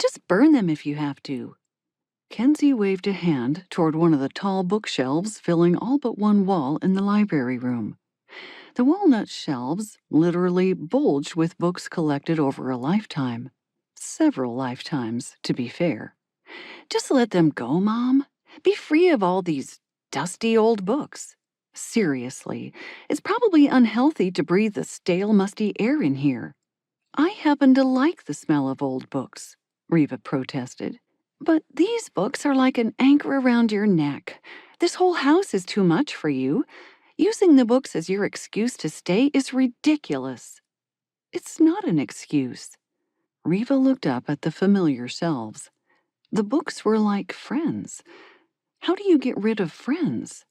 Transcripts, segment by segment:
Just burn them if you have to." Kenzie waved a hand toward one of the tall bookshelves filling all but one wall in the library room. The walnut shelves literally bulged with books collected over a lifetime. Several lifetimes, to be fair. "Just let them go, Mom. Be free of all these dusty old books. Seriously, it's probably unhealthy to breathe the stale, musty air in here." "I happen to like the smell of old books," Riva protested. "But these books are like an anchor around your neck. This whole house is too much for you. Using the books as your excuse to stay is ridiculous." "It's not an excuse." Riva looked up at the familiar shelves. The books were like friends. How do you get rid of friends?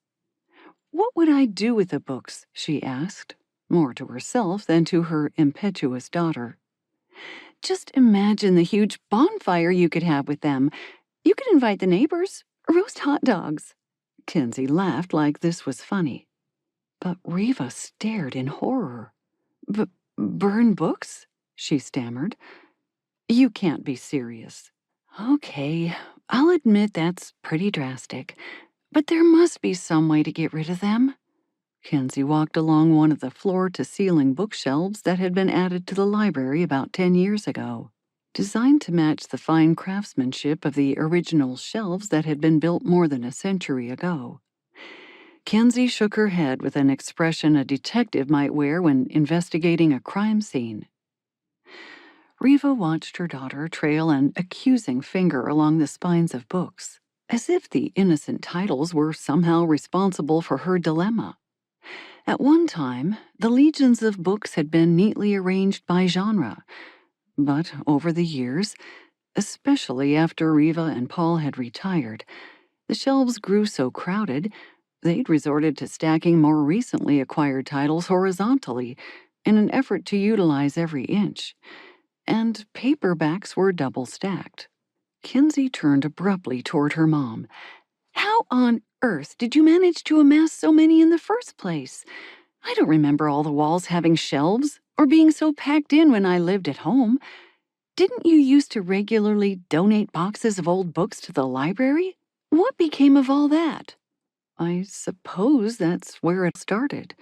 "What would I do with the books?" she asked, more to herself than to her impetuous daughter. "Just imagine the huge bonfire you could have with them. You could invite the neighbors, roast hot dogs." Kenzie laughed like this was funny. But Riva stared in horror. Burn books?" she stammered. "You can't be serious." "Okay, I'll admit that's pretty drastic, but there must be some way to get rid of them." Kenzie walked along one of the floor-to-ceiling bookshelves that had been added to the library about 10 years ago, designed to match the fine craftsmanship of the original shelves that had been built more than a century ago. Kenzie shook her head with an expression a detective might wear when investigating a crime scene. Riva watched her daughter trail an accusing finger along the spines of books, as if the innocent titles were somehow responsible for her dilemma. At one time, the legions of books had been neatly arranged by genre, but over the years, especially after Riva and Paul had retired, the shelves grew so crowded they'd resorted to stacking more recently acquired titles horizontally in an effort to utilize every inch, and paperbacks were double stacked. Kenzie turned abruptly toward her mom. "How on earth did you manage to amass so many in the first place? I don't remember all the walls having shelves or being so packed in when I lived at home. Didn't you used to regularly donate boxes of old books to the library? What became of all that?" "I suppose that's where it started.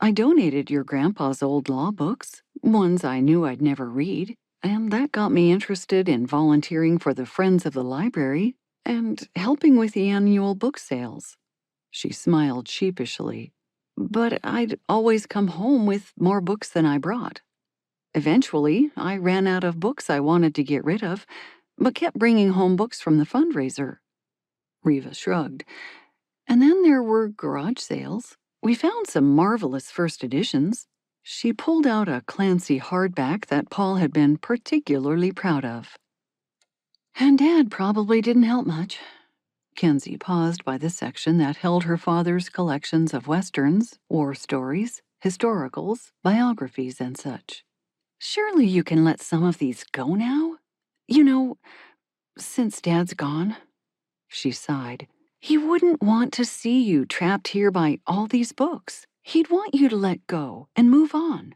I donated your grandpa's old law books, ones I knew I'd never read, and that got me interested in volunteering for the Friends of the Library and helping with the annual book sales." She smiled sheepishly. "But I'd always come home with more books than I brought. Eventually, I ran out of books I wanted to get rid of, but kept bringing home books from the fundraiser." Riva shrugged. "And then there were garage sales. We found some marvelous first editions." She pulled out a Clancy hardback that Paul had been particularly proud of. "And Dad probably didn't help much." Kenzie paused by the section that held her father's collections of westerns, war stories, historicals, biographies, and such. "Surely you can let some of these go now? You know, since Dad's gone." She sighed. "He wouldn't want to see you trapped here by all these books. He'd want you to let go and move on."